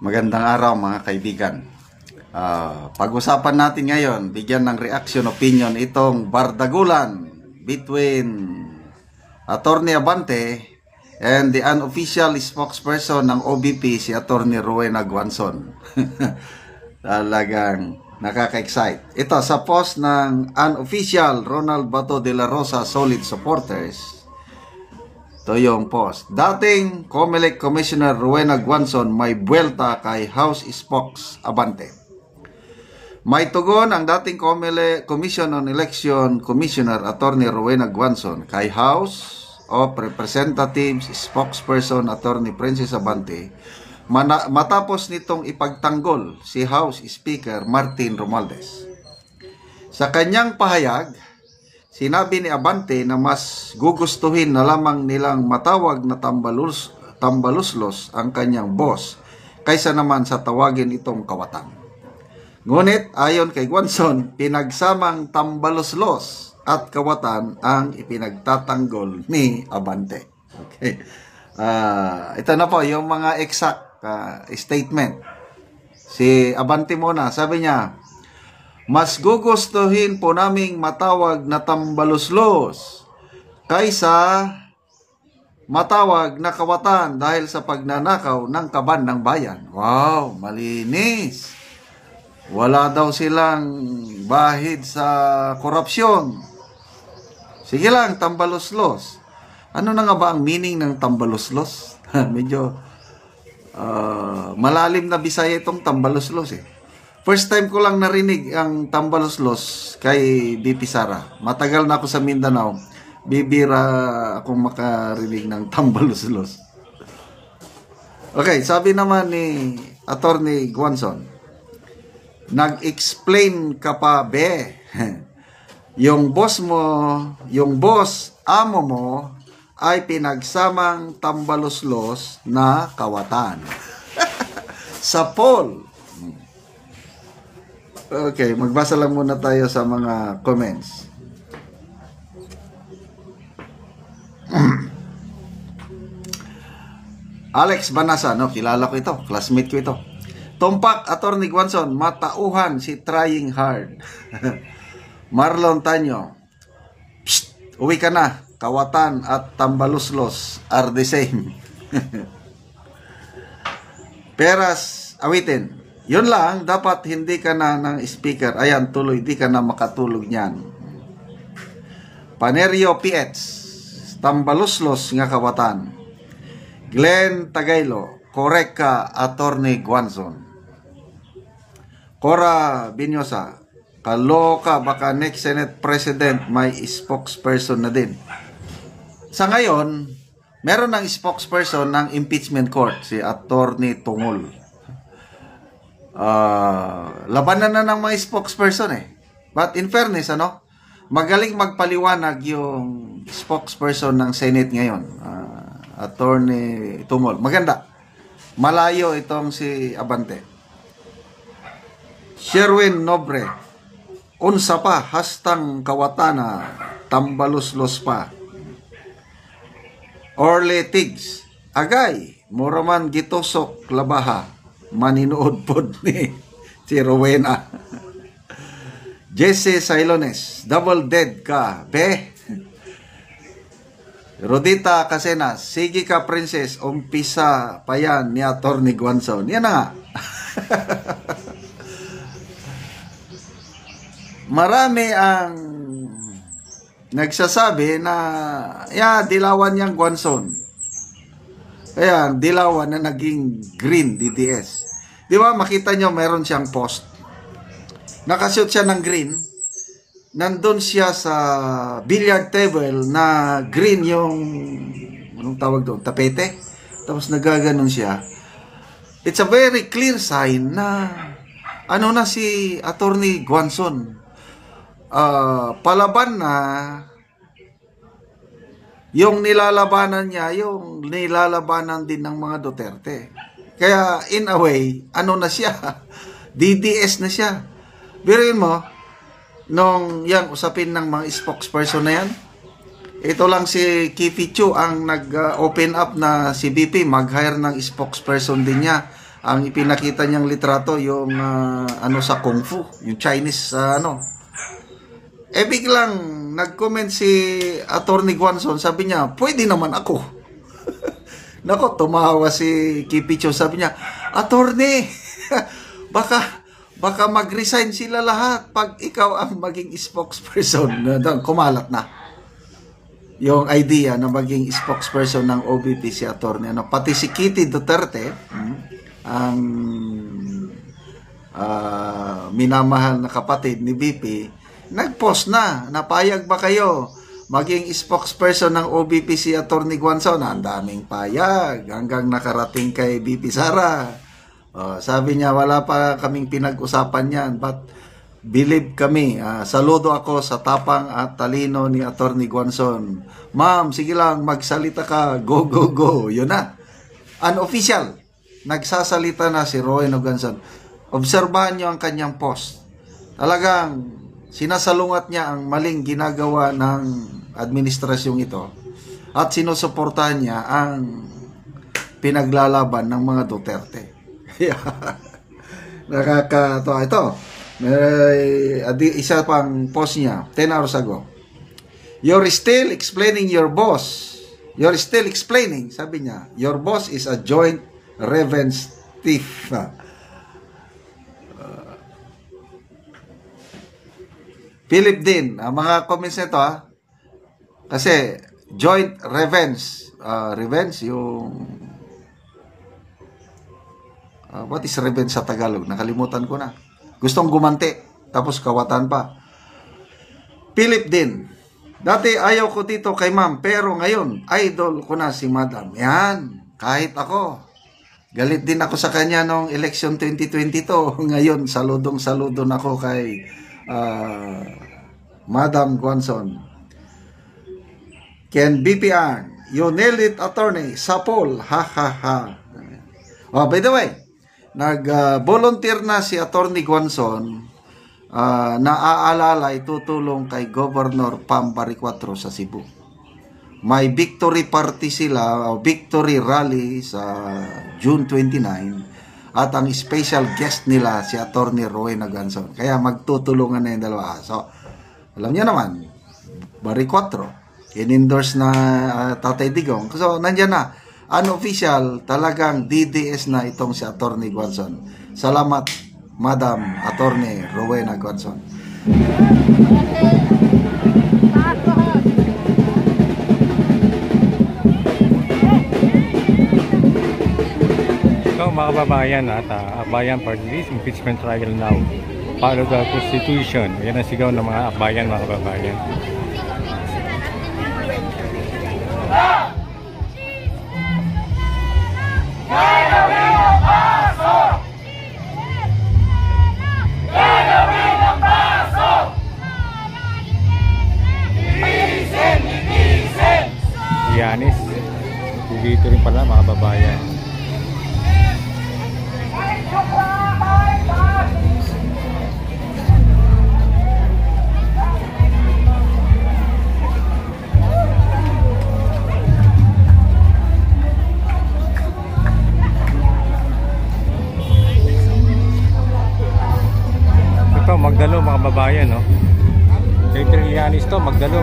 Magandang araw mga kaibigan. Pag-usapan natin ngayon, bigyan ng reaction opinion itong bardagulan between Attorney Abante and the unofficial spokesperson ng OBP, si Attorney Rowena Guanzon. Talagang nakaka-excite. Ito sa post ng unofficial Ronald Bato de la Rosa Solid Supporters. Ito yung post. Dating COMELEC Commissioner Rowena Guanzon may buwelta kay House Spokes Abante. May tugon ang dating COMELEC Commission on Election Commissioner Attorney Rowena Guanzon kay House of Representatives Spokesperson Attorney Princess Abante matapos nitong ipagtanggol si House Speaker Martin Romualdez. Sa kanyang pahayag, sinabi ni Abante na mas gugustuhin na lamang nilang matawag na tambaluslos ang kanyang boss kaysa naman sa tawagin itong kawatan. Ngunit ayon kay Guanzon, pinagsamang tambaluslos at kawatan ang ipinagtatanggol ni Abante. Okay. Ito na po yung mga exact statement. Si Abante muna, sabi niya, mas gugustuhin po naming matawag na tambaluslos kaysa matawag na kawatan dahil sa pagnanakaw ng kaban ng bayan. Wow, malinis. Wala daw silang bahid sa korupsyon. Sige lang, tambaluslos. Ano na nga ba ang meaning ng tambaluslos? Medyo malalim na Bisaya itong tambaluslos eh. First time ko lang narinig ang tambaluslos kay BP Sara. Matagal na ako sa Mindanao. Bibira akong makarinig ng tambaluslos. Okay, sabi naman ni Attorney Guanzon, nag-explain ka pa be. Yung boss amo mo ay pinagsamang tambaluslos na kawatan. Sa poll. Okay, magbasa lang muna tayo sa mga comments. Alex Banasa, no, kilala ko ito, classmate ko ito. Tumpak, Attorney Guanzon, matauhan si trying hard. Marlon Tanyo, psst, uwi ka na, kawatan at tambaluslos are the same. Peras, awitin. Yun lang, dapat hindi ka na ng speaker. Ayan, tuloy, di ka na makatulog niyan. Panerio PH, tambaluslos nga kawatan. Glenn Tagailo, correct ka, Attorney Guanzon. Cora Binyosa, kaloka, baka next Senate President may spokesperson na din. Sa ngayon, meron ng spokesperson ng impeachment court, si Attorney Tungol. Labanan na ng mga spokesperson eh. But in fairness, magaling magpaliwanag yung spokesperson ng Senate ngayon, Attorney Tungol. Maganda. Malayo itong si Abante. Sherwin Nobre, unsa pa, hastang kawatana, tambaluslos pa. Orle Tigs, agay, muraman gitosok labaha, maninuod pod ni si Rowena. Jesse Sailones, double dead ka, be. Rodita Casenas, sige ka princess, umpisa pa yan ni Attorney Guanzon. Yan na nga. Marami ang nagsasabi na dilawan niyang Guanzon. Ayan, dilawan na naging green DDS. Di ba, makita nyo meron siyang post. Nakasuot siya ng green. Nandun siya sa billiard table na green yung, anong tawag doon, tapete. Tapos nagaganon siya. It's a very clear sign na na si Attorney Guanzon. Palaban na yung nilalabanan niya, yung nilalabanan din ng mga Duterte. Kaya in a way, na siya? DDS na siya. Biruin mo, nung yang usapin ng mga spokesperson na yan, ito lang si Kifi Chu ang nag-open up na si BP mag-hire ng spokesperson din niya ang ipinakita niyang litrato yung ano sa Kung Fu, yung Chinese ano. Biglang nag-comment si Attorney Guanzon, sabi niya, pwede naman ako. Nako, tumawa si Kipicho, sabi niya, Attorney, baka mag-resign sila lahat pag ikaw ang maging spokesperson. Kumalat na yung idea na maging spokesperson ng OBP si Attorney. Ano, pati si Kitty Duterte, ang minamahal na kapatid ni BP, nag-post na, napayag ba kayo maging spokesperson ng OBP si Attorney Guanzon? Ang daming payag hanggang nakarating kay BP Sara. Sabi niya, wala pa kaming pinag-usapan yan, but believe kami, saludo ako sa tapang at talino ni Attorney Guanzon. Ma'am, sige lang, magsalita ka, go, go, go. Yun na. Unofficial. Nagsasalita na si Rowena Guanzon. Obserbahan niyo ang kanyang post. Talagang sinasalungat niya ang maling ginagawa ng administrasyong ito at sinusuportahan niya ang pinaglalaban ng mga Duterte. Nakakatawa ito. Isa pang post niya 10 hours ago. You're still explaining your boss. You're still explaining, sabi niya, your boss is a joint revenge thief. Philip din, mga comments nito kasi joint revenge, revenge yung what is revenge sa Tagalog? Nakalimutan ko na. Gustong gumanti, tapos kawatan pa. Philip din, dati ayaw ko dito kay ma'am, pero ngayon, idol ko na si madam. Yan, kahit ako. Galit din ako sa kanya noong election 2022. Ngayon, saludong-saludo na ako kay Madam Guanzon. Ken BPR, you nailed it, Attorney. Sapol, ha ha ha. By the way, nag-volunteer na si Attorney Guanzon na aalalay tutulong kay Governor Pam Bariccuatro sa Cebu. May victory party sila, victory rally sa June 29, at ang special guest nila si Attorney Rowena Guanzon. Kaya magtutulungan na yung dalawa. So, alam niyo naman, Bariccuatro, in-endorse na Tatay Digong. So, nandiyan na. Unofficial, talagang DDS na itong si Attorney Guanzon. Salamat, Madam Attorney Rowena Guanzon. So, mga kababayan, at Akbayan Party List, impeachment trial now. Follow the Constitution. Yan ang sigaw ng mga Akbayan, mga kababayan. Yanis, dito rin pala mga kababayan. Ito, Magdalo mga kababayan, no? Secretary Yanis to, Magdalo.